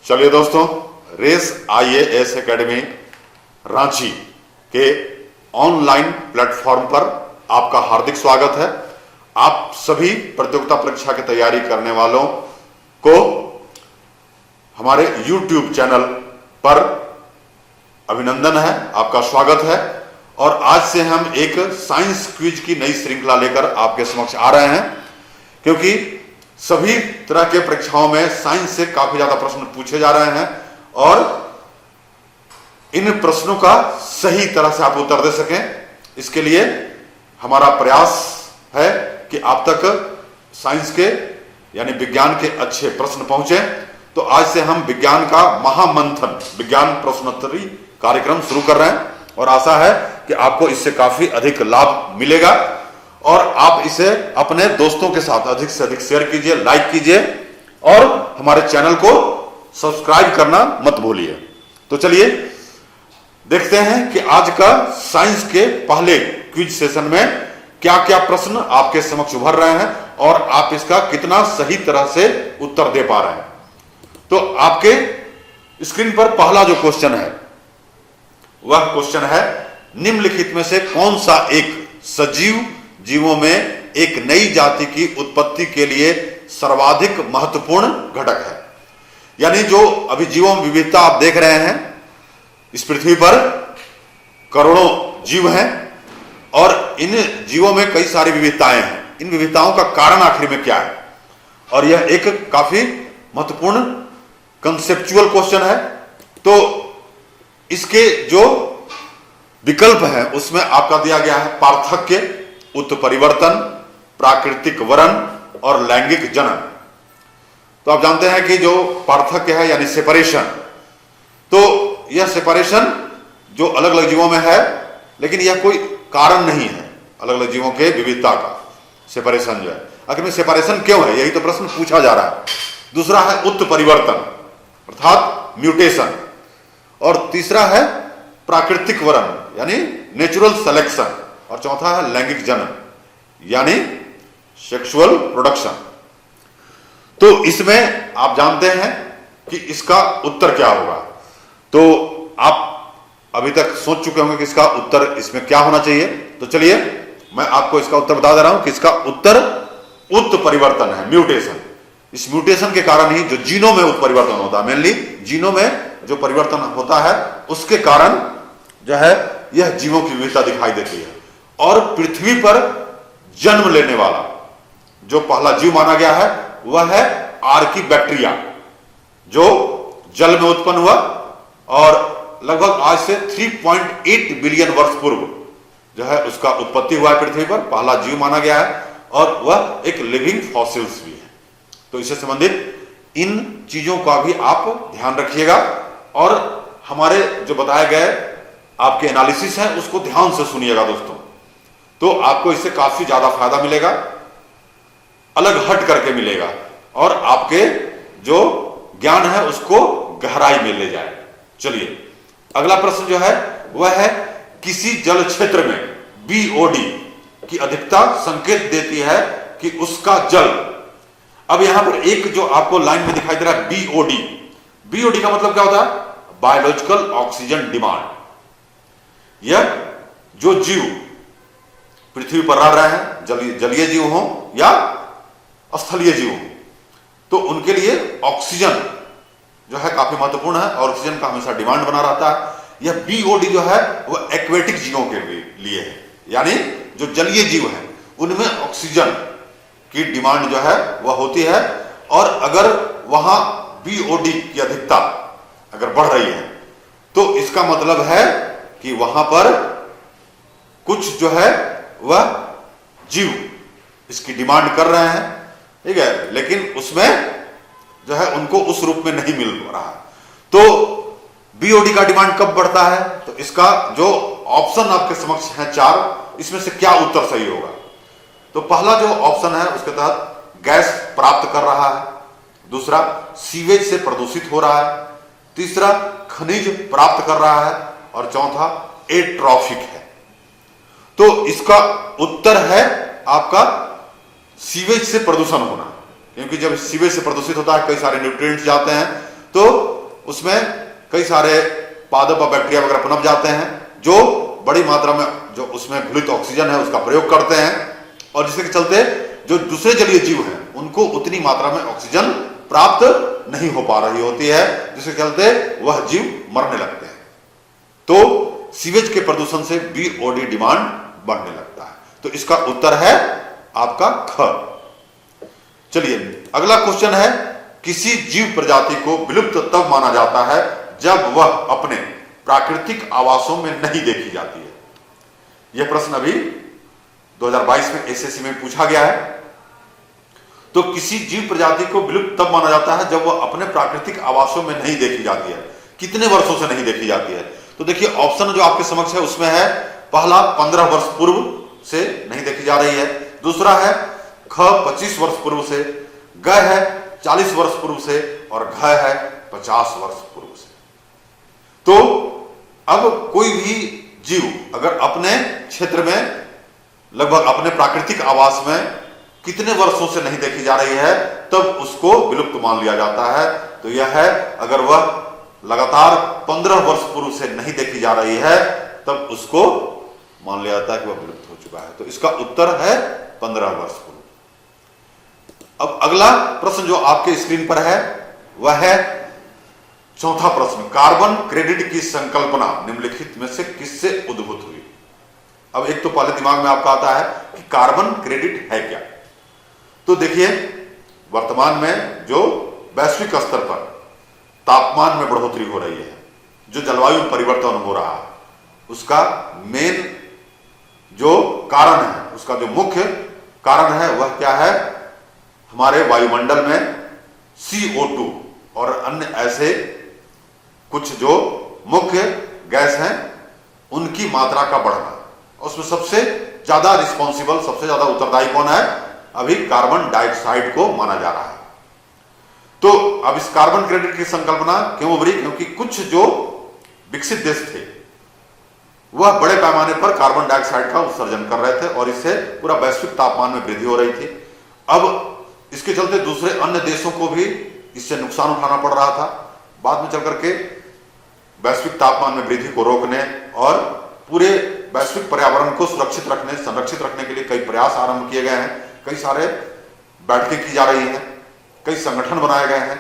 चलिए दोस्तों, race IAS academy Ranchi के ऑनलाइन प्लेटफॉर्म पर आपका हार्दिक स्वागत है। आप सभी प्रतियोगिता परीक्षा की तैयारी करने वालों को हमारे YouTube चैनल पर अभिनंदन है, आपका स्वागत है। और आज से हम एक साइंस क्विज की नई श्रृंखला लेकर आपके समक्ष आ रहे हैं, क्योंकि सभी तरह के परीक्षाओं में साइंस से काफी ज्यादा प्रश्न पूछे जा रहे हैं और इन प्रश्नों का सही तरह से आप उत्तर दे सकें, इसके लिए हमारा प्रयास है कि आप तक साइंस के यानी विज्ञान के अच्छे प्रश्न पहुंचे। तो आज से हम विज्ञान का महामंथन विज्ञान प्रश्नोत्तरी कार्यक्रम शुरू कर रहे हैं और आशा है कि आपको इससे काफी अधिक लाभ मिलेगा और आप इसे अपने दोस्तों के साथ अधिक से अधिक शेयर कीजिए, लाइक कीजिए और हमारे चैनल को सब्सक्राइब करना मत भूलिए। तो चलिए देखते हैं कि आज का साइंस के पहले क्विज सेशन में क्या क्या प्रश्न आपके समक्ष उभर रहे हैं और आप इसका कितना सही तरह से उत्तर दे पा रहे हैं। तो आपके स्क्रीन पर पहला जो क्वेश्चन है वह क्वेश्चन है, निम्नलिखित में से कौन सा एक सजीव जीवों में एक नई जाति की उत्पत्ति के लिए सर्वाधिक महत्वपूर्ण घटक है। यानी जो अभी जीवों में विविधता आप देख रहे हैं, इस पृथ्वी पर करोड़ों जीव हैं और इन जीवों में कई सारी विविधताएं हैं। इन विविधताओं का कारण आखिर में क्या है, और यह एक काफी महत्वपूर्ण कंसेप्चुअल क्वेश्चन है। तो इसके जो विकल्प है उसमें आपका दिया गया है पार्थक्य, उत्परिवर्तन, प्राकृतिक वरण और लैंगिक जनन। तो आप जानते हैं कि जो पार्थक्य है यानी सेपरेशन, तो यह सेपरेशन जो अलग अलग जीवों में है, लेकिन यह कोई कारण नहीं है अलग अलग जीवों के विविधता का। सेपरेशन जो है, आखिर में सेपरेशन क्यों है, यही तो प्रश्न पूछा जा रहा है। दूसरा है उत्परिवर्तन अर्थात म्यूटेशन, और तीसरा है प्राकृतिक वरण यानी नेचुरल सिलेक्शन, और चौथा है लैंगिक जनन यानी सेक्सुअल प्रोडक्शन। तो इसमें आप जानते हैं कि इसका उत्तर क्या होगा। तो आप अभी तक सोच चुके होंगे कि इसका उत्तर इसमें क्या होना चाहिए। तो चलिए मैं आपको इसका उत्तर बता दे रहा हूं कि इसका उत्तर उत्परिवर्तन है, म्यूटेशन। इस म्यूटेशन के कारण ही जो जीनों में उत्परिवर्तन होता है, मेनली जीनों में जो परिवर्तन होता है उसके कारण जो है यह जीवों की विविधता दिखाई देती है। और पृथ्वी पर जन्म लेने वाला जो पहला जीव माना गया है वह है आर्कीबैक्टीरिया, जो जल में उत्पन्न हुआ और लगभग आज से 3.8 बिलियन वर्ष पूर्व जो है उसका उत्पत्ति हुआ है पृथ्वी पर, पहला जीव माना गया है और वह एक लिविंग फॉसिल्स भी है। तो इससे संबंधित इन चीजों का भी आप ध्यान रखिएगा और हमारे जो बताए गए आपके एनालिसिस है उसको ध्यान से सुनिएगा दोस्तों। तो आपको इससे काफी ज्यादा फायदा मिलेगा, अलग हट करके मिलेगा और आपके जो ज्ञान है उसको गहराई में ले जाए। चलिए अगला प्रश्न जो है वह है, किसी जल क्षेत्र में BOD की अधिकता संकेत देती है कि उसका जल। अब यहां पर एक जो आपको लाइन में दिखाई दे रहा है BOD का मतलब क्या होता है, बायोलॉजिकल ऑक्सीजन डिमांड। यह जो जीव पृथ्वी पर रह रहे हैं, जलीय जीव हो या स्थलीय जीव हो, तो उनके लिए ऑक्सीजन जो है काफी महत्वपूर्ण है और ऑक्सीजन का हमेशा डिमांड बना रहता है। यह BOD जो है वह एक्वेटिक जीवों के लिए है, यानी जो जलीय जीव है उनमें ऑक्सीजन की डिमांड जो है वह होती है। और अगर वहां BOD की अधिकता अगर बढ़ रही है तो इसका मतलब है कि वहां पर कुछ जो है वह जीव इसकी डिमांड कर रहे हैं, ठीक है, लेकिन उसमें जो है उनको उस रूप में नहीं मिल रहा। तो BOD का डिमांड कब बढ़ता है, तो इसका जो ऑप्शन आपके समक्ष है 4, इसमें से क्या उत्तर सही होगा। तो पहला जो ऑप्शन है उसके तहत गैस प्राप्त कर रहा है, दूसरा सीवेज से प्रदूषित हो रहा है, तीसरा खनिज प्राप्त कर रहा है और चौथा एट्रॉफिक है। तो इसका उत्तर है आपका सीवेज से प्रदूषण होना, क्योंकि जब सीवेज से प्रदूषित होता है कई सारे न्यूट्रिएंट्स जाते हैं तो उसमें कई सारे पादप और बैक्टीरिया वगैरह पनप जाते हैं, जो बड़ी मात्रा में जो उसमें घुलित ऑक्सीजन है उसका प्रयोग करते हैं, और जिसके चलते जो दूसरे जलीय जीव हैं उनको उतनी मात्रा में ऑक्सीजन प्राप्त नहीं हो पा रही होती है, जिसके चलते वह जीव मरने लगते हैं। तो सीवेज के प्रदूषण से बीओडी डिमांड बढ़ने लगता है। तो इसका उत्तर है आपका ख। चलिए अगला क्वेश्चन है, किसी जीव प्रजाति को विलुप्त तब माना जाता है जब वह अपने प्राकृतिक आवासों में नहीं देखी जाती है। यह प्रश्न अभी 2022 में एसएससी में पूछा गया है। तो किसी जीव प्रजाति को विलुप्त तब माना जाता है जब वह अपने प्राकृतिक आवासों में नहीं देखी जाती है। कितने वर्षों से नहीं देखी जाती है? तो देखिए ऑप्शन जो आपके समक्ष है उसमें है, पहला 15 वर्ष पूर्व से नहीं देखी जा रही है, दूसरा है ख 25 वर्ष पूर्व से, ग है 40 वर्ष पूर्व से, और घ है 50 वर्ष पूर्व से। तो अब कोई भी जीव अगर अपने क्षेत्र में लगभग अपने प्राकृतिक आवास में कितने वर्षों से नहीं देखी जा रही है, तब उसको विलुप्त मान लिया जाता है। तो यह है, अगर वह लगातार 15 वर्ष पूर्व से नहीं देखी जा रही है, तब उसको मान लिया जाता है कि वह विलुप्त हो चुका है। तो इसका उत्तर है 15 वर्ष पूर्व। अब अगला प्रश्न जो आपके स्क्रीन पर है वह है चौथा प्रश्न, कार्बन क्रेडिट की संकल्पना निम्नलिखित में से किससे उद्भूत हुई? अब एक तो पहले दिमाग में आपका आता है कि कार्बन क्रेडिट है क्या। तो देखिए वर्तमान में जो वैश्विक स्तर पर तापमान में बढ़ोतरी हो रही है, जो जलवायु परिवर्तन हो रहा है, उसका मेन जो कारण है, उसका जो मुख्य कारण है वह क्या है? हमारे वायुमंडल में CO2 और अन्य ऐसे कुछ जो मुख्य गैस हैं उनकी मात्रा का बढ़ना। उसमें सबसे ज्यादा रिस्पॉन्सिबल, सबसे ज्यादा उत्तरदायी कौन है? अभी कार्बन डाइऑक्साइड को माना जा रहा है। तो अब इस कार्बन क्रेडिट की संकल्पना क्यों उभरी? क्योंकि कुछ जो विकसित देश थे वह बड़े पैमाने पर कार्बन डाइऑक्साइड का उत्सर्जन कर रहे थे और इससे पूरा वैश्विक तापमान में वृद्धि हो रही थी। अब इसके चलते दूसरे अन्य देशों को भी इससे नुकसान उठाना पड़ रहा था। बाद में चल करके वैश्विक तापमान में वृद्धि को रोकने और पूरे वैश्विक पर्यावरण को सुरक्षित रखने, संरक्षित रखने के लिए कई प्रयास आरंभ किए गए हैं, कई सारे बैठकें की जा रही हैं, कई संगठन बनाए गए हैं।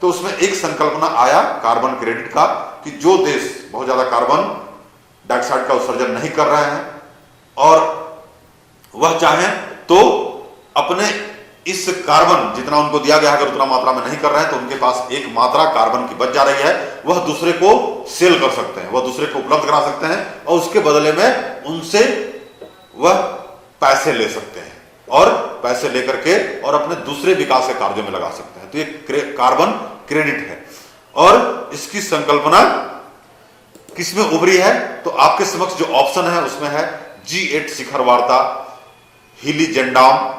तो उसमें एक संकल्पना आया कार्बन क्रेडिट का कि जो देश बहुत ज्यादा कार्बन डाइऑक्साइड का उत्सर्जन नहीं कर रहे हैं और वह चाहें तो अपने इस कार्बन जितना उनको दिया गया है अगर उतना मात्रा में नहीं कर रहे हैं, तो उनके पास एक मात्रा कार्बन की बच जा रही है, वह दूसरे को सेल कर सकते हैं, वह दूसरे को उपलब्ध करा सकते हैं और उसके बदले में उनसे वह पैसे ले सकते हैं और पैसे लेकर के और अपने दूसरे विकास के कार्यों में लगा सकते हैं। तो ये कार्बन क्रेडिट है और इसकी संकल्पना किसमें उभरी है? तो आपके समक्ष जो ऑप्शन है उसमें है G8 शिखर वार्ता, हिली जेंडाम,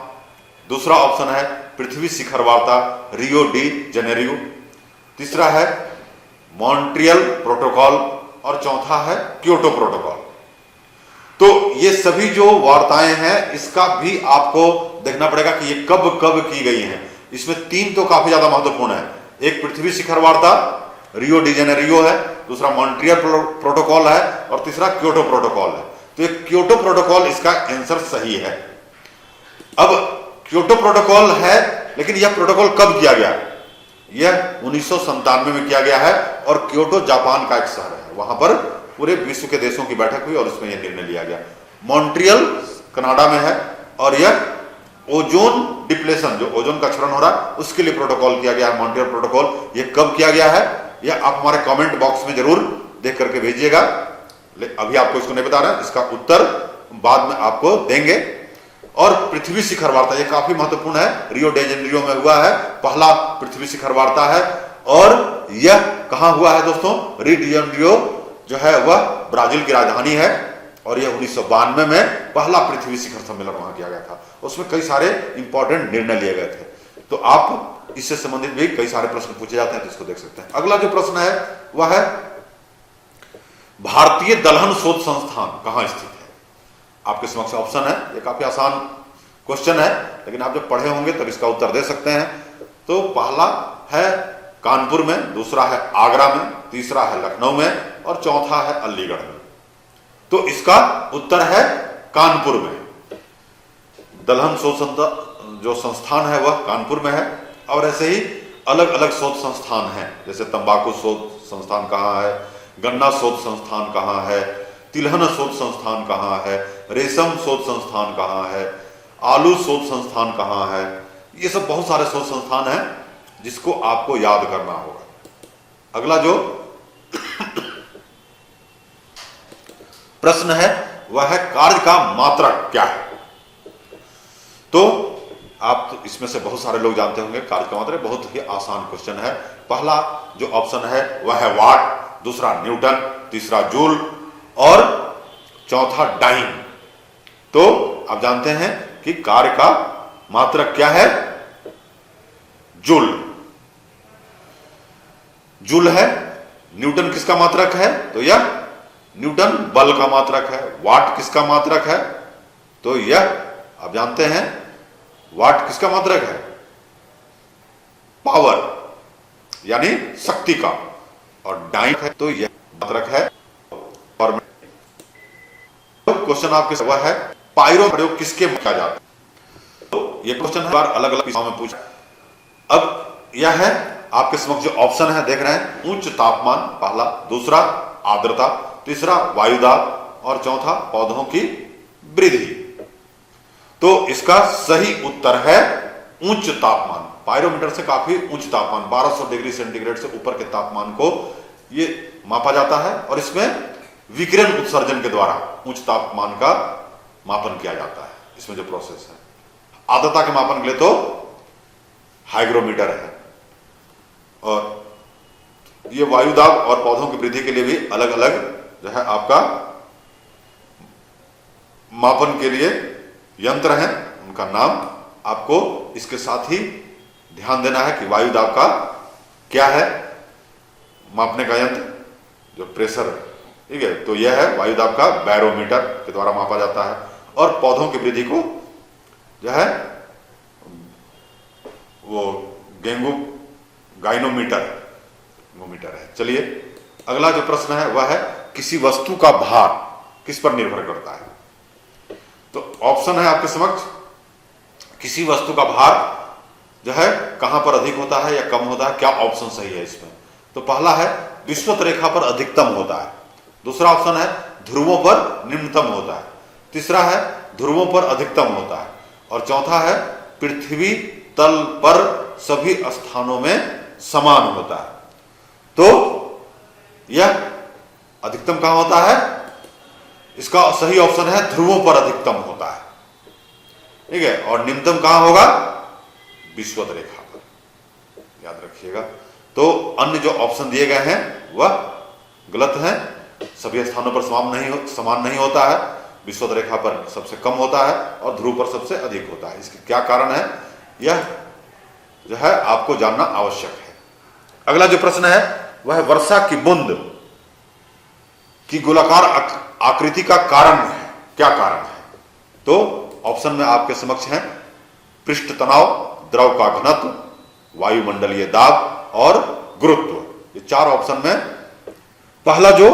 दूसरा ऑप्शन है पृथ्वी शिखर वार्ता, रियो डी जेनेरियो, तीसरा है मॉन्ट्रियल प्रोटोकॉल और चौथा है क्योटो प्रोटोकॉल। तो ये सभी जो वार्ताएं हैं इसका भी आपको देखना पड़ेगा कि ये कब कब की गई हैं। इसमें 3 तो काफी ज्यादा महत्वपूर्ण है, एक पृथ्वी शिखर वार्ता रियो डी जेनेरियो है, दूसरा मॉन्ट्रियल प्रोटोकॉल है और तीसरा क्योटो प्रोटोकॉल है। तो ये क्योटो प्रोटोकॉल इसका आंसर सही है। अब क्योटो प्रोटोकॉल है, लेकिन यह प्रोटोकॉल कब किया गया? यह 1997 में किया गया है और क्योटो जापान का एक शहर है, वहां पर पूरे विश्व के देशों की बैठक हुई और उसमें यह निर्णय लिया गया। मॉन्ट्रियल कनाडा में है और यह ओजोन डिप्लेशन, जो ओजोन का क्षरण हो रहा है उसके लिए प्रोटोकॉल किया गया है, मॉन्ट्रियल प्रोटोकॉल। यह कब किया गया है यह आप हमारे कमेंट बॉक्स में जरूर देख करके भेजिएगा। अभी आपको इसको नहीं बता रहे हैं, इसका उत्तर बाद में आपको देंगे। और पृथ्वी शिखर वार्ता यह काफी महत्वपूर्ण है, रियो डी जेनेरियो में हुआ है, पहला पृथ्वी शिखर वार्ता है और यह कहां हुआ है दोस्तों? रियो डी जेनेरियो जो है वह ब्राजील की राजधानी है और यह 1992 में पहला पृथ्वी शिखर सम्मेलन वहां किया गया था। उसमें कई सारे इंपॉर्टेंट निर्णय लिए गए थे। तो आप इससे संबंधित भी कई सारे प्रश्न पूछे जाते हैं, तो इसको देख सकते हैं। अगला जो प्रश्न है वह है भारतीय दलहन शोध संस्थान कहां स्थित है? आपके समक्ष ऑप्शन है, ये काफी आसान क्वेश्चन है लेकिन आप जब पढ़े होंगे तब इसका उत्तर दे सकते हैं। तो पहला है कानपुर में, दूसरा है आगरा में, तीसरा है लखनऊ में और चौथा है अलीगढ़ में। तो इसका उत्तर है कानपुर में। दलहन शोध जो संस्थान है वह कानपुर में है। और ऐसे ही अलग अलग शोध संस्थान हैं, जैसे तंबाकू शोध संस्थान कहाँ है, गन्ना शोध संस्थान कहाँ है, तिलहन शोध संस्थान कहाँ है, रेशम शोध संस्थान कहाँ है, आलू शोध संस्थान कहाँ है। ये सब बहुत सारे शोध संस्थान हैं जिसको आपको याद करना होगा। अगला जो प्रश्न है वह है कार्य का मात्रक क्या है। तो आप इसमें से बहुत सारे लोग जानते होंगे कार्य का मात्रक। बहुत ही आसान क्वेश्चन है। पहला जो ऑप्शन है वह है वाट, दूसरा न्यूटन, तीसरा जूल और चौथा डाइन। तो आप जानते हैं कि कार्य का मात्रक क्या है, जूल। जूल है। न्यूटन किसका मात्रक है, तो यह न्यूटन बल का मात्रक है। वाट किसका मात्रक है, तो यह आप जानते हैं वाट किसका मात्रक है, पावर यानी शक्ति का। और डाइन है तो यह मात्रक है। और क्वेश्चन आपके वह है पायरो प्रयोग किसके में किया जाता है। तो ये क्वेश्चन है अलग अलग विषयों में पूछा। अब यह है आपके समक्ष जो ऑप्शन है देख रहे हैं, उच्च तापमान पहला, दूसरा आर्द्रता, तीसरा वायुदाब और चौथा पौधों की वृद्धि। तो इसका सही उत्तर है उच्च तापमान। पायरोमीटर से काफी उच्च तापमान 1200 डिग्री सेंटीग्रेड से ऊपर के तापमान को ये मापा जाता है और इसमें विकिरण उत्सर्जन के द्वारा उच्च तापमान का मापन किया जाता है। इसमें जो प्रोसेस है आर्द्रता के मापन के लिए तो हाइग्रोमीटर है। और ये वायुदाब और पौधों की वृद्धि के लिए भी अलग अलग जो है आपका मापन के लिए यंत्र हैं, उनका नाम आपको इसके साथ ही ध्यान देना है कि वायुदाब का क्या है मापने का यंत्र, जो प्रेशर, ठीक है। तो यह है वायुदाब का बैरोमीटर के द्वारा मापा जाता है। और पौधों की वृद्धि को जो है वो गाइनोमीटर है। चलिए अगला जो प्रश्न है वह है किसी वस्तु का भार किस पर निर्भर करता है। तो ऑप्शन है आपके समक्ष, किसी वस्तु का भार जो है कहां पर अधिक होता है या कम होता है, क्या ऑप्शन सही है इसमें। तो पहला है विषुवत रेखा पर अधिकतम होता है, दूसरा ऑप्शन है ध्रुवों पर निम्नतम होता है, तीसरा है ध्रुवों पर अधिकतम होता है और चौथा है पृथ्वी तल पर सभी स्थानों में समान होता है। तो यह अधिकतम कहां होता है, इसका सही ऑप्शन है ध्रुवों पर अधिकतम होता है, ठीक है। और निम्नतम कहां होगा, विषुवत रेखा पर, याद रखिएगा। तो अन्य जो ऑप्शन दिए गए हैं वह गलत हैं। सभी स्थानों पर समान नहीं होता है, विषुवत रेखा पर सबसे कम होता है और ध्रुव पर सबसे अधिक होता है। इसके क्या कारण है यह जो है आपको जानना आवश्यक है। अगला जो प्रश्न है वह वर्षा की बूंद की गोलाकार आकृति का कारण है, क्या कारण है। तो ऑप्शन में आपके समक्ष है पृष्ठ तनाव, द्रव का घनत्व, वायुमंडलीय दाब और गुरुत्व। ये चार ऑप्शन में पहला जो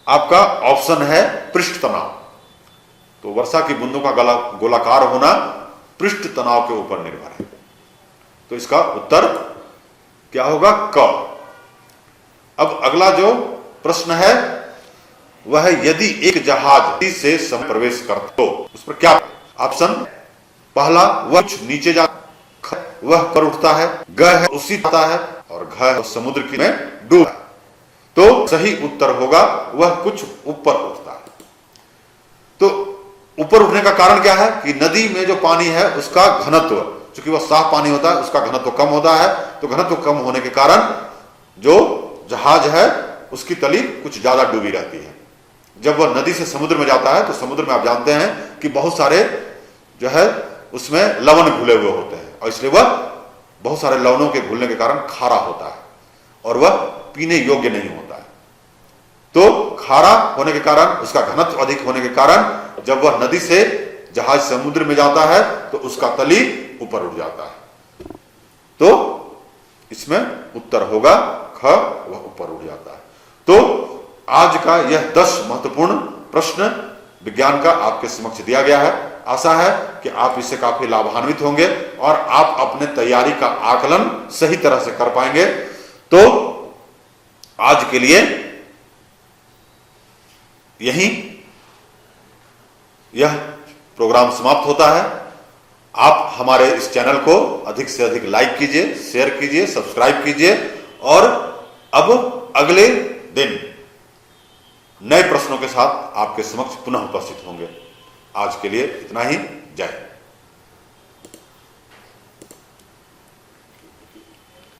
आपका ऑप्शन है पृष्ठ तनाव। तो वर्षा की बूंदों का गोलाकार होना पृष्ठ तनाव के ऊपर निर्भर है। तो इसका उत्तर क्या होगा, क। अब अगला जो प्रश्न है वह है यदि एक जहाज से समुद्र प्रवेश करता तो उस पर क्या। ऑप्शन पहला वह कुछ नीचे जाता है, वह कर उठता है, ग है उसी जाता है और घ है समुद्र की में डूबता है। तो सही उत्तर होगा वह कुछ ऊपर उठता है। तो ऊपर उठने का कारण क्या है कि नदी में जो पानी है उसका घनत्व, चूंकि वह साफ पानी होता है उसका घनत्व कम होता है। तो घनत्व कम होने के कारण जो जहाज है उसकी तली कुछ ज्यादा डूबी रहती है। जब वह नदी से समुद्र में जाता है तो समुद्र में आप जानते हैं कि बहुत सारे जो है उसमें लवण घुले हुए होते हैं और इसलिए वह बहुत सारे लवणों के घुलने के कारण खारा होता है और वह पीने योग्य नहीं होता है। तो खारा होने के कारण, उसका घनत्व अधिक होने के कारण जब वह नदी से जहाज समुद्र में जाता है तो उसका तली ऊपर उठ जाता है। तो इसमें उत्तर होगा ख, वह ऊपर उठ जाता है। तो आज का यह 10 महत्वपूर्ण प्रश्न विज्ञान का आपके समक्ष दिया गया है। आशा है कि आप इससे काफी लाभान्वित होंगे और आप अपने तैयारी का आकलन सही तरह से कर पाएंगे। तो आज के लिए यहीं यह प्रोग्राम समाप्त होता है। आप हमारे इस चैनल को अधिक से अधिक लाइक कीजिए, शेयर कीजिए, सब्सक्राइब कीजिए और अब अगले दिन नए प्रश्नों के साथ आपके समक्ष पुनः उपस्थित होंगे। आज के लिए इतना ही। जय हिंद।